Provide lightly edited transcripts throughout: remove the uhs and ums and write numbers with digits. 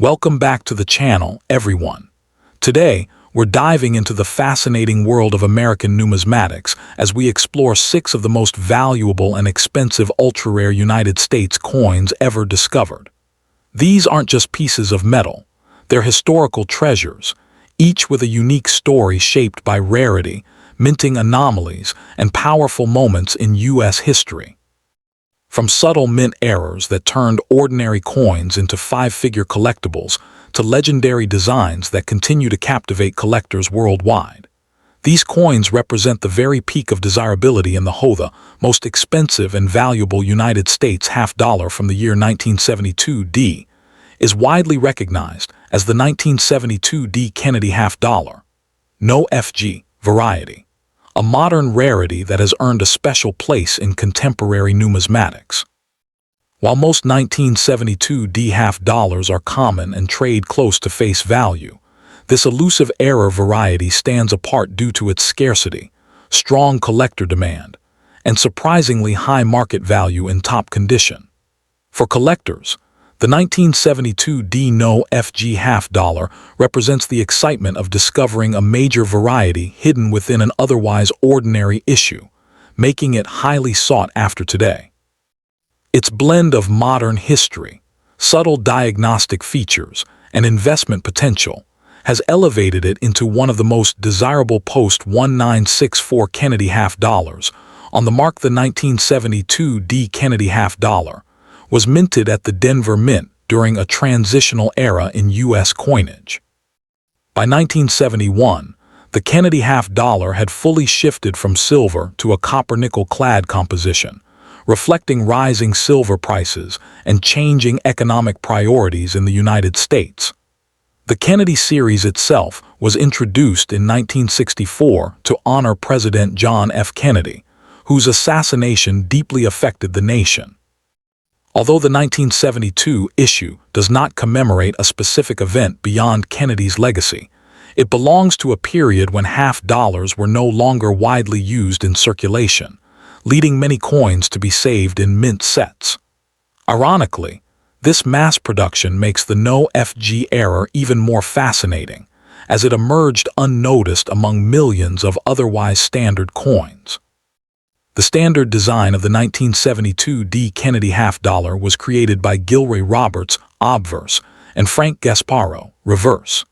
Welcome back to the channel, everyone. Today, we're diving into the fascinating world of American numismatics as we explore 6 of the most valuable and expensive ultra-rare United States coins ever discovered. These aren't just pieces of metal, they're historical treasures, each with a unique story shaped by rarity, minting anomalies, and powerful moments in U.S. history. From subtle mint errors that turned ordinary coins into 5-figure collectibles to legendary designs that continue to captivate collectors worldwide. These coins represent the very peak of desirability in the most expensive and valuable United States half-dollar from the year 1972 D is widely recognized as the 1972 D Kennedy half-dollar. No FG variety. A modern rarity that has earned a special place in contemporary numismatics. While most 1972 D half-dollars are common and trade close to face value, this elusive error variety stands apart due to its scarcity, strong collector demand, and surprisingly high market value in top condition. For collectors, the 1972 D No FG half-dollar represents the excitement of discovering a major variety hidden within an otherwise ordinary issue, making it highly sought after today. Its blend of modern history, subtle diagnostic features, and investment potential has elevated it into one of the most desirable post-1964 Kennedy half-dollars. On the mark, the 1972 D Kennedy half-dollar was minted at the Denver Mint during a transitional era in U.S. coinage. By 1971, the Kennedy half-dollar had fully shifted from silver to a copper-nickel-clad composition, reflecting rising silver prices and changing economic priorities in the United States. The Kennedy series itself was introduced in 1964 to honor President John F. Kennedy, whose assassination deeply affected the nation. Although the 1972 issue does not commemorate a specific event beyond Kennedy's legacy, it belongs to a period when half-dollars were no longer widely used in circulation, leading many coins to be saved in mint sets. Ironically, this mass production makes the No FG error even more fascinating, as it emerged unnoticed among millions of otherwise standard coins. The standard design of the 1972 D Kennedy half-dollar was created by Gilroy Roberts, obverse, and Frank Gasparo, reverse.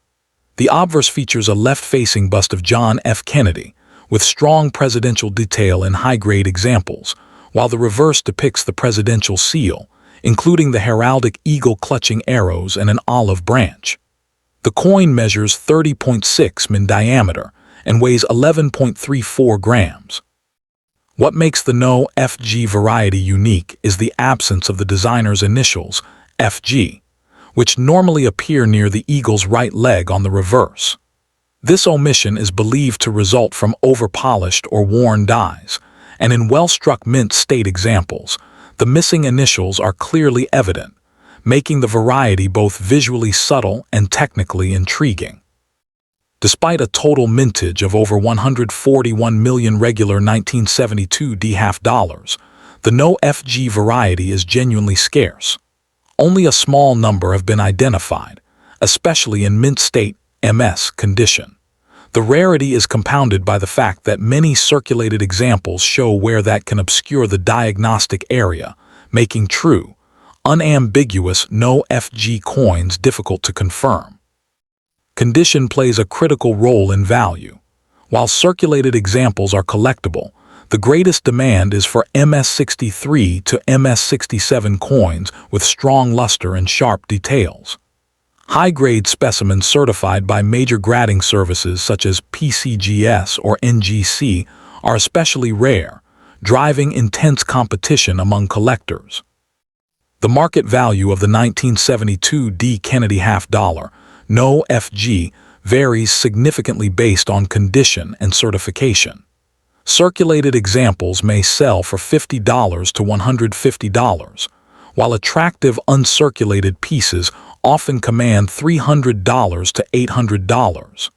The obverse features a left-facing bust of John F. Kennedy, with strong presidential detail in high-grade examples, while the reverse depicts the presidential seal, including the heraldic eagle clutching arrows and an olive branch. The coin measures 30.6 in diameter and weighs 11.34 grams. What makes the No FG variety unique is the absence of the designer's initials, FG, which normally appear near the eagle's right leg on the reverse. This omission is believed to result from over-polished or worn dies, and in well-struck mint state examples, the missing initials are clearly evident, making the variety both visually subtle and technically intriguing. Despite a total mintage of over 141 million regular 1972 D half-dollars, the No FG variety is genuinely scarce. Only a small number have been identified, especially in mint state MS condition. The rarity is compounded by the fact that many circulated examples show where that can obscure the diagnostic area, making true, unambiguous No FG coins difficult to confirm. Condition plays a critical role in value. While circulated examples are collectible, the greatest demand is for MS63 to MS67 coins with strong luster and sharp details. High-grade specimens certified by major grading services such as PCGS or NGC are especially rare, driving intense competition among collectors. The market value of the 1972 D Kennedy half-dollar No FG varies significantly based on condition and certification. Circulated examples may sell for $50 to $150, while attractive uncirculated pieces often command $300 to $800.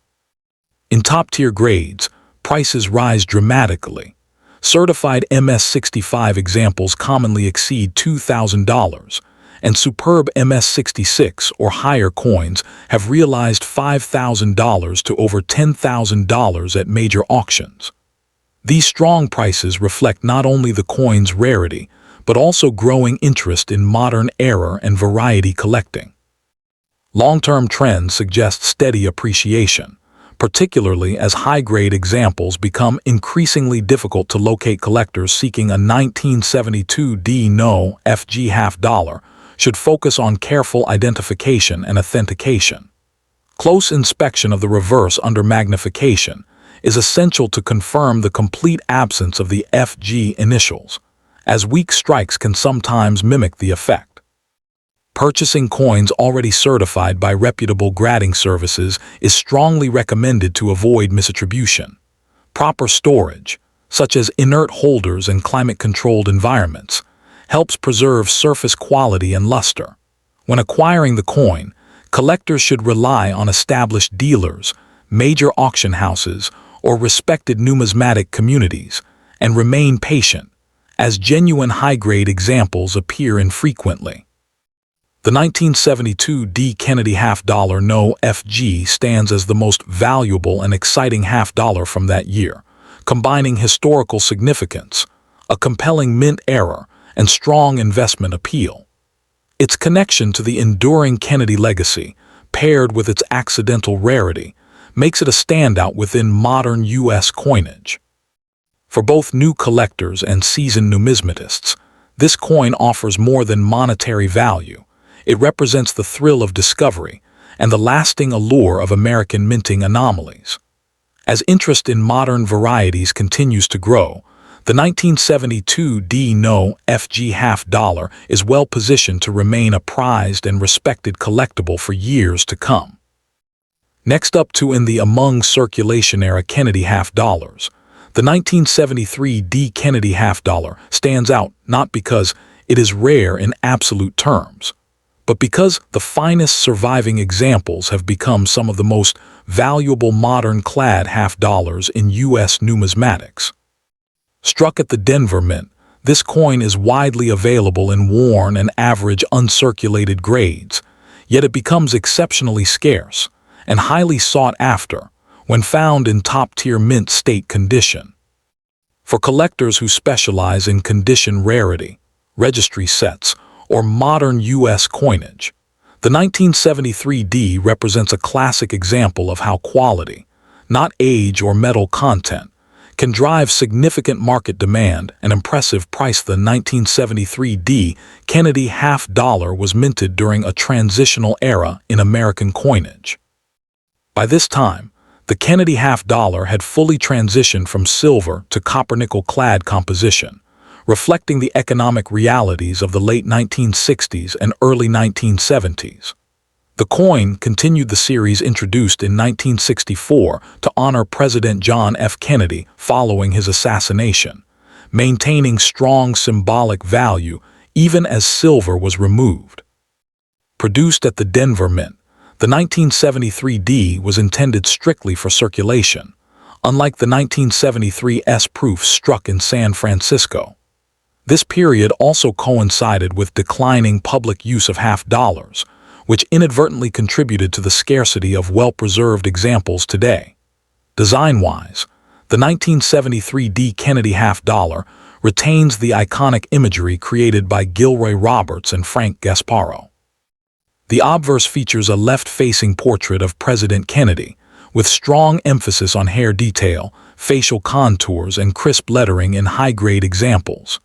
In top-tier grades, prices rise dramatically. Certified MS65 examples commonly exceed $2,000, and superb MS-66 or higher coins have realized $5,000 to over $10,000 at major auctions. These strong prices reflect not only the coin's rarity, but also growing interest in modern era and variety collecting. Long-term trends suggest steady appreciation, particularly as high-grade examples become increasingly difficult to locate. Collectors seeking a 1972 No FG half-dollar should focus on careful identification and authentication. Close inspection of the reverse under magnification is essential to confirm the complete absence of the FG initials, as weak strikes can sometimes mimic the effect. Purchasing coins already certified by reputable grading services is strongly recommended to avoid misattribution. Proper storage, such as inert holders in climate-controlled environments, helps preserve surface quality and luster. When acquiring the coin, collectors should rely on established dealers, major auction houses, or respected numismatic communities, and remain patient, as genuine high-grade examples appear infrequently. The 1972 Keenedy half-dollar No FG stands as the most valuable and exciting half-dollar from that year, combining historical significance, a compelling mint era, and strong investment appeal. Its connection to the enduring Keenedy legacy, paired with its accidental rarity, makes it a standout within modern U.S. coinage. For both new collectors and seasoned numismatists, this coin offers more than monetary value. It represents the thrill of discovery and the lasting allure of American minting anomalies. As interest in modern varieties continues to grow, the 1972 No FG half-dollar is well positioned to remain a prized and respected collectible for years to come. Next up in the among circulation-era Keenedy half-dollars, the 1973 Keenedy half-dollar stands out not because it is rare in absolute terms, but because the finest surviving examples have become some of the most valuable modern-clad half-dollars in U.S. numismatics. Struck at the Denver Mint, this coin is widely available in worn and average uncirculated grades, yet it becomes exceptionally scarce and highly sought after when found in top-tier mint state condition. For collectors who specialize in condition rarity, registry sets, or modern U.S. coinage, the 1973 represents a classic example of how quality, not age or metal content, can drive significant market demand and impressive price. The 1973 Keenedy half-dollar was minted during a transitional era in American coinage. By this time, the Keenedy half-dollar had fully transitioned from silver to copper-nickel-clad composition, reflecting the economic realities of the late 1960s and early 1970s. The coin continued the series introduced in 1964 to honor President John F. Kennedy following his assassination, maintaining strong symbolic value even as silver was removed. Produced at the Denver Mint, the 1973 was intended strictly for circulation, unlike the 1973 S-proof struck in San Francisco. This period also coincided with declining public use of half-dollars, which inadvertently contributed to the scarcity of well-preserved examples today. Design-wise, the 1973 Keenedy half-dollar retains the iconic imagery created by Gilroy Roberts and Frank Gasparro. The obverse features a left-facing portrait of President Kennedy, with strong emphasis on hair detail, facial contours, and crisp lettering in high-grade examples.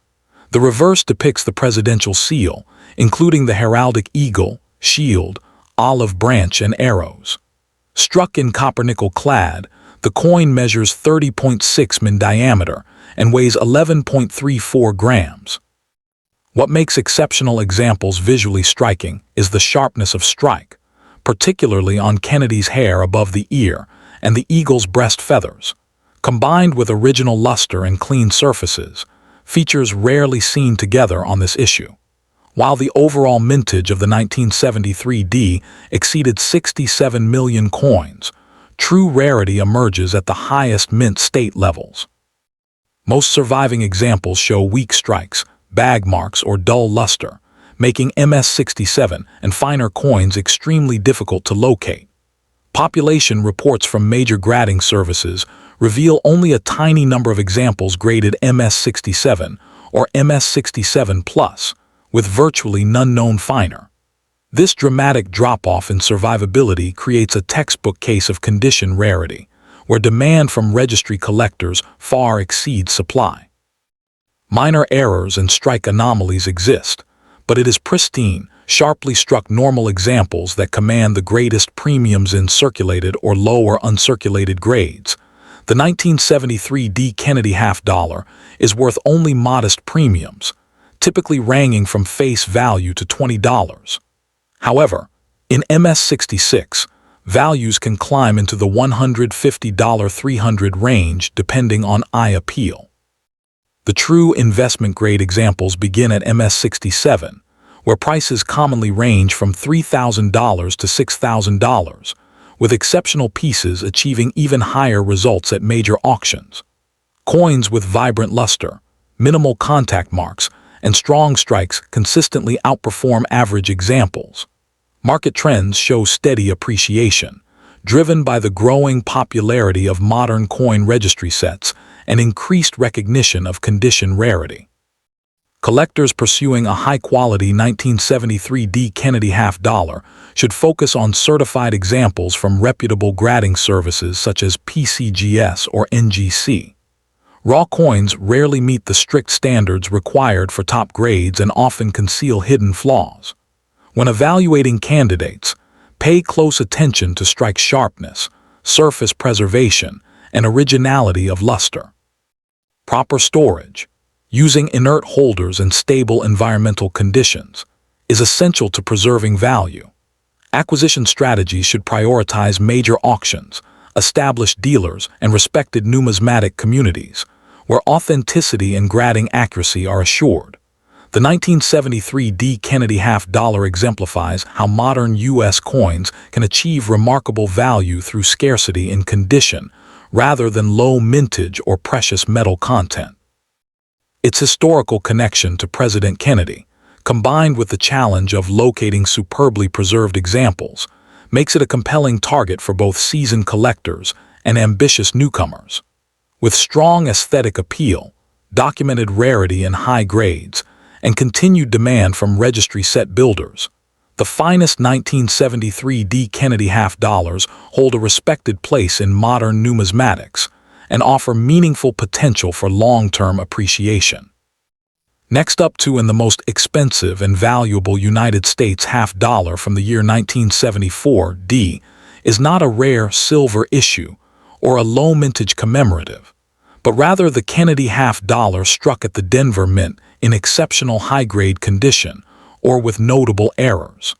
The reverse depicts the presidential seal, including the heraldic eagle, shield, olive branch, and arrows. Struck in copper-nickel-clad, the coin measures 30.6 in diameter and weighs 11.34 grams. What makes exceptional examples visually striking is the sharpness of strike, particularly on Kennedy's hair above the ear and the eagle's breast feathers. Combined with original luster and clean surfaces, features rarely seen together on this issue. While the overall mintage of the 1973 exceeded 67 million coins, true rarity emerges at the highest mint state levels. Most surviving examples show weak strikes, bag marks, or dull luster, making MS-67 and finer coins extremely difficult to locate. Population reports from major grading services reveal only a tiny number of examples graded MS-67 or MS-67+, with virtually none known finer. This dramatic drop-off in survivability creates a textbook case of condition rarity, where demand from registry collectors far exceeds supply. Minor errors and strike anomalies exist, but it is pristine, sharply struck normal examples that command the greatest premiums in circulated or lower uncirculated grades. The 1973 D. Kennedy half-dollar is worth only modest premiums, typically ranging from face value to $20. However, in MS-66, values can climb into the $150–300 range depending on eye appeal. The true investment-grade examples begin at MS-67, where prices commonly range from $3,000 to $6,000, with exceptional pieces achieving even higher results at major auctions. Coins with vibrant luster, minimal contact marks, and strong strikes consistently outperform average examples. Market trends show steady appreciation, driven by the growing popularity of modern coin registry sets and increased recognition of condition rarity. Collectors pursuing a high-quality 1973 D. Kennedy half-dollar should focus on certified examples from reputable grading services such as PCGS or NGC. Raw coins rarely meet the strict standards required for top grades and often conceal hidden flaws. When evaluating candidates, pay close attention to strike sharpness, surface preservation, and originality of luster. Proper storage, using inert holders in stable environmental conditions, is essential to preserving value. Acquisition strategies should prioritize major auctions, established dealers, and respected numismatic communities, where authenticity and grading accuracy are assured. The 1973 D. Kennedy half-dollar exemplifies how modern U.S. coins can achieve remarkable value through scarcity in condition rather than low mintage or precious metal content. Its historical connection to President Kennedy, combined with the challenge of locating superbly preserved examples, makes it a compelling target for both seasoned collectors and ambitious newcomers. With strong aesthetic appeal, documented rarity in high grades, and continued demand from registry set builders, the finest 1973 D. Kennedy half-dollars hold a respected place in modern numismatics and offer meaningful potential for long-term appreciation. Next up to in the most expensive and valuable United States half-dollar from the year 1974 D is not a rare silver issue or a low mintage commemorative, but rather the Kennedy half-dollar struck at the Denver Mint in exceptional high-grade condition or with notable errors.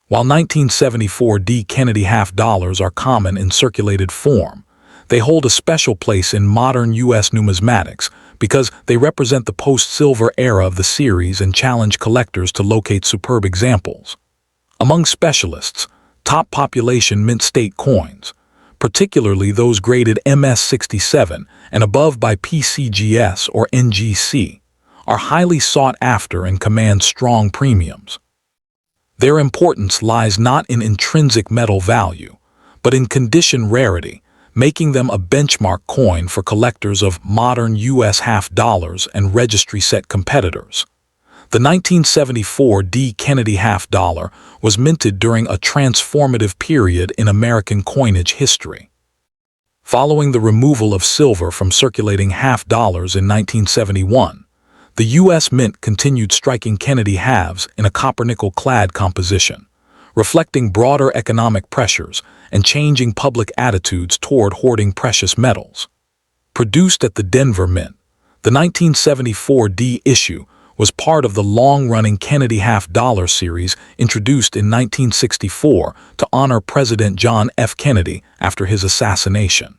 While 1974 D. Kennedy half-dollars are common in circulated form, they hold a special place in modern U.S. numismatics because they represent the post-silver era of the series and challenge collectors to locate superb examples. Among specialists, top population mint state coins, particularly those graded MS-67 and above by PCGS or NGC, are highly sought after and command strong premiums. Their importance lies not in intrinsic metal value, but in condition rarity, making them a benchmark coin for collectors of modern U.S. half-dollars and registry set competitors. The 1974 D. Kennedy half-dollar was minted during a transformative period in American coinage history. Following the removal of silver from circulating half-dollars in 1971, the U.S. Mint continued striking Kennedy halves in a copper-nickel-clad composition, reflecting broader economic pressures and changing public attitudes toward hoarding precious metals. Produced at the Denver Mint, the 1974 D issue was part of the long-running Kennedy half-dollar series introduced in 1964 to honor President John F. Kennedy after his assassination.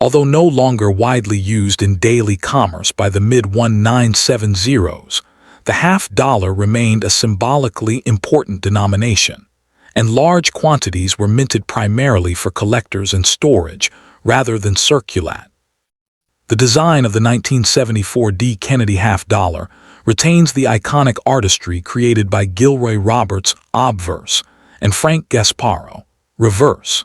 Although no longer widely used in daily commerce by the mid-1970s, the half-dollar remained a symbolically important denomination, and large quantities were minted primarily for collectors and storage rather than circulate. The design of the 1974 D. Kennedy half-dollar retains the iconic artistry created by Gilroy Roberts' obverse and Frank Gasparo, reverse.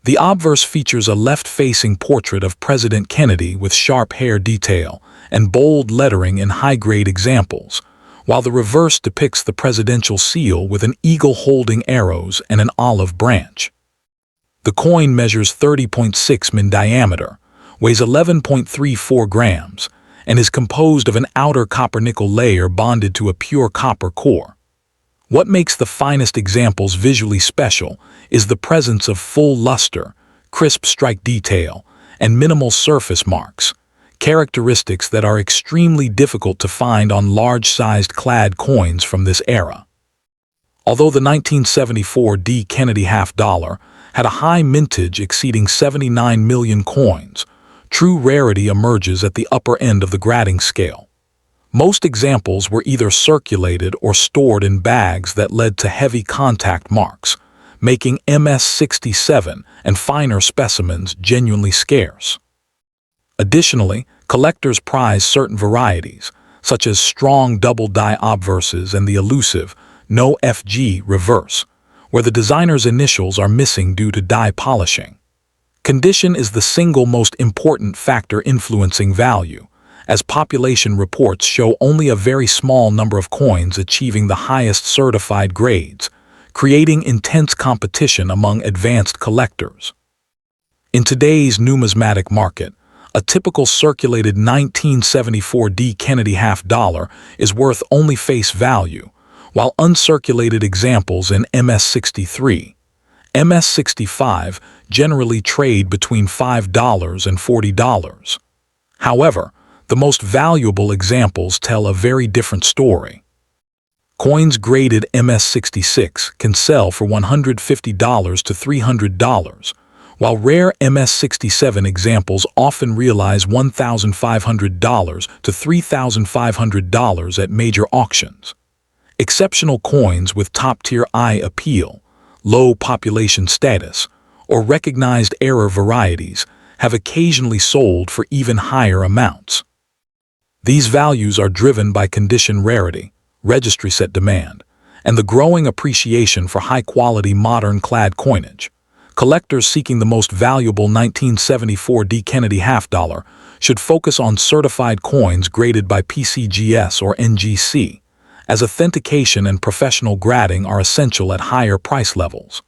The obverse features a left-facing portrait of President Kennedy with sharp hair detail and bold lettering in high-grade examples, while the reverse depicts the presidential seal with an eagle holding arrows and an olive branch. The coin measures 30.6 in diameter, weighs 11.34 grams, and is composed of an outer copper-nickel layer bonded to a pure copper core. What makes the finest examples visually special is the presence of full luster, crisp strike detail, and minimal surface marks, characteristics that are extremely difficult to find on large-sized clad coins from this era. Although the 1974 D. Kennedy half-dollar had a high mintage exceeding 79 million coins, true rarity emerges at the upper end of the grading scale. Most examples were either circulated or stored in bags that led to heavy contact marks, making MS-67 and finer specimens genuinely scarce. Additionally, collectors prize certain varieties, such as strong double-die obverses and the elusive No FG reverse, where the designer's initials are missing due to die polishing. Condition is the single most important factor influencing value, as population reports show only a very small number of coins achieving the highest certified grades, creating intense competition among advanced collectors. In today's numismatic market, a typical circulated 1974 D. Kennedy half-dollar is worth only face value, while uncirculated examples in MS-63, MS-65 generally trade between $5 and $40. However, the most valuable examples tell a very different story. Coins graded MS-66 can sell for $150 to $300, while rare MS-67 examples often realize $1,500 to $3,500 at major auctions. Exceptional coins with top-tier eye appeal, low population status, or recognized error varieties have occasionally sold for even higher amounts. These values are driven by condition rarity, registry set demand, and the growing appreciation for high-quality modern clad coinage. Collectors seeking the most valuable 1974 D. Kennedy half-dollar should focus on certified coins graded by PCGS or NGC, as authentication and professional grading are essential at higher price levels.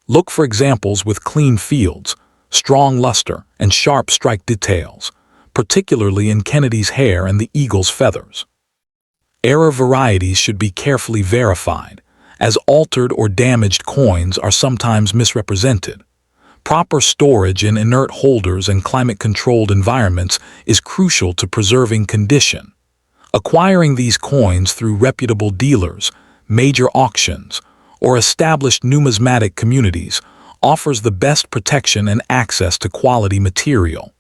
Look for examples with clean fields, strong luster, and sharp strike details, particularly in Kennedy's hair and the eagle's feathers. Error varieties should be carefully verified, as altered or damaged coins are sometimes misrepresented. Proper storage in inert holders and climate-controlled environments is crucial to preserving condition. Acquiring these coins through reputable dealers, major auctions, or established numismatic communities offers the best protection and access to quality material.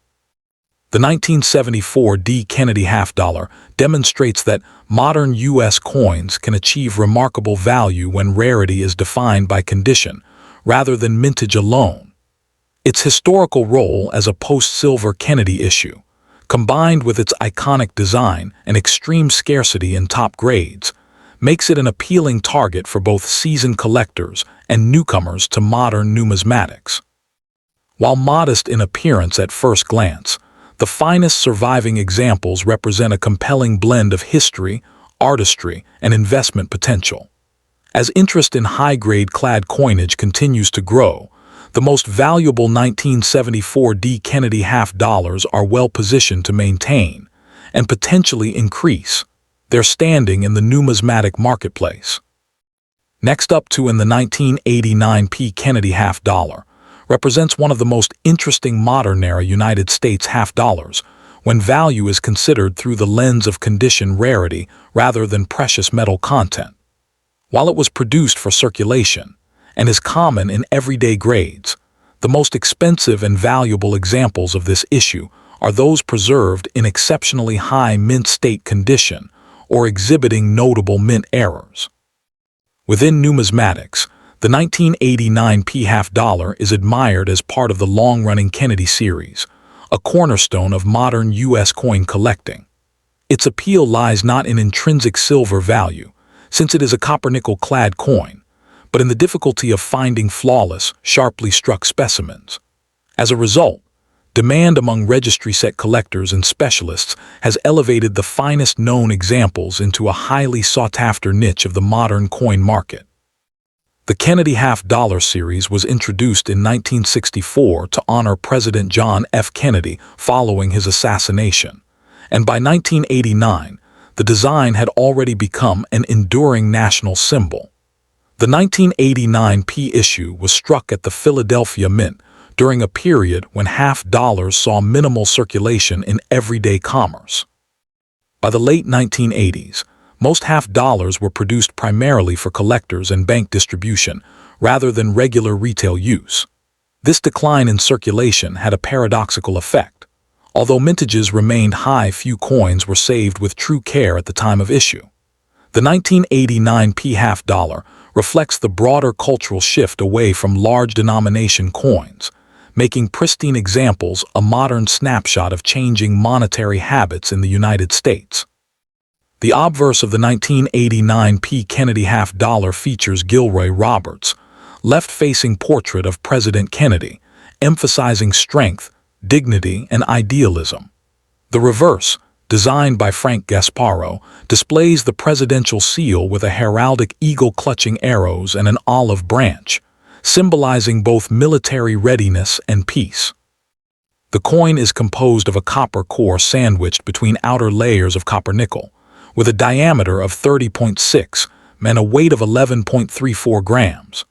The 1974 D. Kennedy half-dollar demonstrates that modern U.S. coins can achieve remarkable value when rarity is defined by condition, rather than mintage alone. Its historical role as a post-silver Kennedy issue, combined with its iconic design and extreme scarcity in top grades, makes it an appealing target for both seasoned collectors and newcomers to modern numismatics. While modest in appearance at first glance, the finest surviving examples represent a compelling blend of history, artistry, and investment potential. As interest in high-grade clad coinage continues to grow, the most valuable 1974 D. Kennedy half-dollars are well-positioned to maintain, and potentially increase, their standing in the numismatic marketplace. Next up in the 1989 P. Kennedy half-dollar, represents one of the most interesting modern-era United States half-dollars when value is considered through the lens of condition rarity rather than precious metal content. While it was produced for circulation and is common in everyday grades, the most expensive and valuable examples of this issue are those preserved in exceptionally high mint state condition or exhibiting notable mint errors. Within numismatics, the 1989 P. half-dollar is admired as part of the long-running Kennedy series, a cornerstone of modern U.S. coin collecting. Its appeal lies not in intrinsic silver value, since it is a copper-nickel-clad coin, but in the difficulty of finding flawless, sharply struck specimens. As a result, demand among registry set collectors and specialists has elevated the finest known examples into a highly sought-after niche of the modern coin market. The Kennedy half-dollar series was introduced in 1964 to honor President John F. Kennedy following his assassination, and by 1989, the design had already become an enduring national symbol. The 1989 P issue was struck at the Philadelphia Mint during a period when half-dollars saw minimal circulation in everyday commerce. By the late 1980s, most half-dollars were produced primarily for collectors and bank distribution rather than regular retail use. This decline in circulation had a paradoxical effect. Although mintages remained high, few coins were saved with true care at the time of issue. The 1989 P half-dollar reflects the broader cultural shift away from large denomination coins, making pristine examples a modern snapshot of changing monetary habits in the United States. The obverse of the 1989 P Kennedy half-dollar features Gilroy Roberts' left-facing portrait of President Kennedy, emphasizing strength, dignity, and idealism. The reverse, designed by Frank Gasparo, displays the presidential seal with a heraldic eagle clutching arrows and an olive branch, symbolizing both military readiness and peace. The coin is composed of a copper core sandwiched between outer layers of copper-nickel, with a diameter of 30.6 and a weight of 11.34 grams.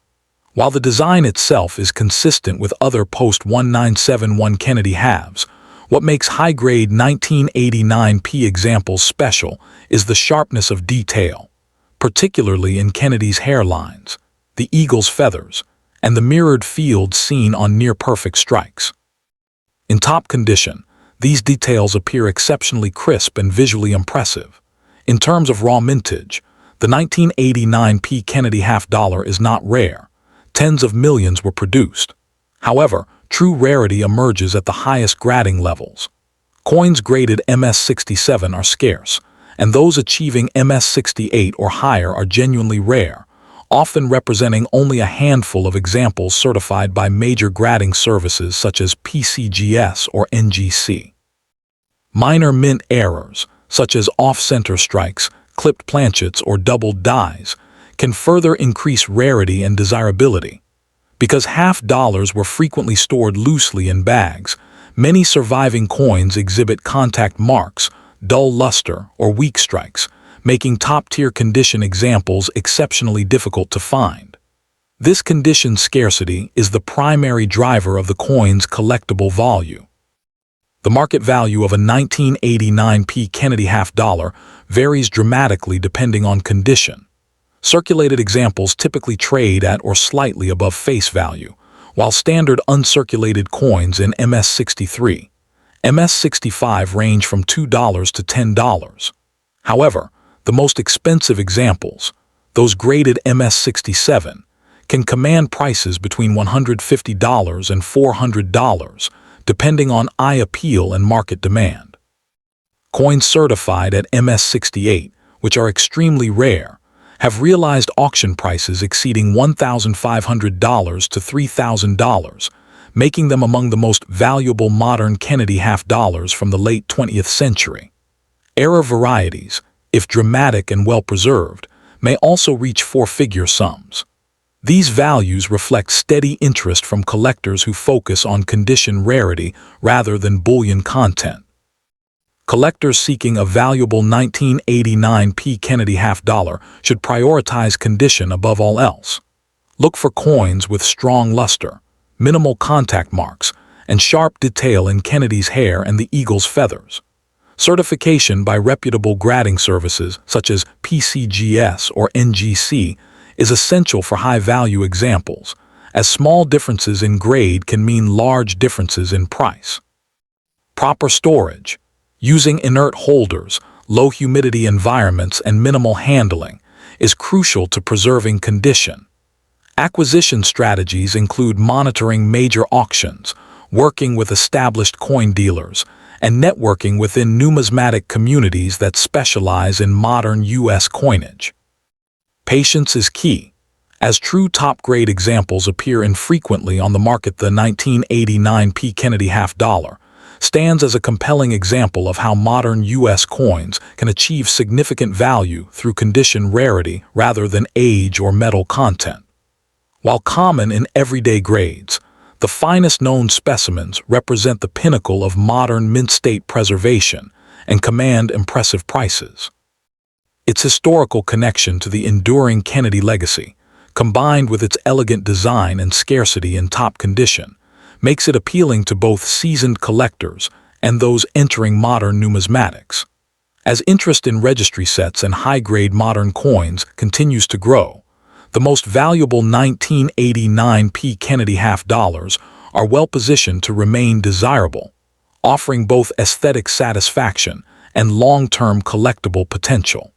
While the design itself is consistent with other post-1971 Kennedy halves, what makes high-grade 1989 P examples special is the sharpness of detail, particularly in Kennedy's hairlines, the eagle's feathers, and the mirrored field seen on near-perfect strikes. In top condition, these details appear exceptionally crisp and visually impressive. In terms of raw mintage, the 1989 P Kennedy half-dollar is not rare. Tens of millions were produced. However, true rarity emerges at the highest grading levels. Coins graded MS-67 are scarce, and those achieving MS-68 or higher are genuinely rare, often representing only a handful of examples certified by major grading services such as PCGS or NGC. Minor mint errors, such as off-center strikes, clipped planchets, or doubled dies, can further increase rarity and desirability. Because half-dollars were frequently stored loosely in bags, many surviving coins exhibit contact marks, dull luster, or weak strikes, making top-tier condition examples exceptionally difficult to find. This condition scarcity is the primary driver of the coin's collectible value. The market value of a 1989 P Kennedy half-dollar varies dramatically depending on condition. Circulated examples typically trade at or slightly above face value, while standard uncirculated coins in MS-63, MS-65 range from $2 to $10. However, the most expensive examples, those graded MS-67, can command prices between $150 and $400, depending on eye appeal and market demand. Coins certified at MS-68, which are extremely rare, have realized auction prices exceeding $1,500 to $3,000, making them among the most valuable modern Kennedy half-dollars from the late 20th century. Error varieties, if dramatic and well-preserved, may also reach four-figure sums. These values reflect steady interest from collectors who focus on condition rarity rather than bullion content. Collectors seeking a valuable 1989 P Kennedy half-dollar should prioritize condition above all else. Look for coins with strong luster, minimal contact marks, and sharp detail in Kennedy's hair and the eagle's feathers. Certification by reputable grading services such as PCGS or NGC is essential for high-value examples, as small differences in grade can mean large differences in price. Proper storage. Using inert holders, low humidity environments, and minimal handling is crucial to preserving condition. Acquisition strategies include monitoring major auctions, working with established coin dealers, and networking within numismatic communities that specialize in modern U.S. coinage. Patience is key, as true top-grade examples appear infrequently on the market. The 1989 Keenedy half-dollar stands as a compelling example of how modern U.S. coins can achieve significant value through condition rarity rather than age or metal content. While common in everyday grades, the finest known specimens represent the pinnacle of modern mint-state preservation and command impressive prices. Its historical connection to the enduring Keenedy legacy, combined with its elegant design and scarcity in top condition, makes it appealing to both seasoned collectors and those entering modern numismatics. As interest in registry sets and high-grade modern coins continues to grow, the most valuable 1989 Keenedy half-dollars are well-positioned to remain desirable, offering both aesthetic satisfaction and long-term collectible potential.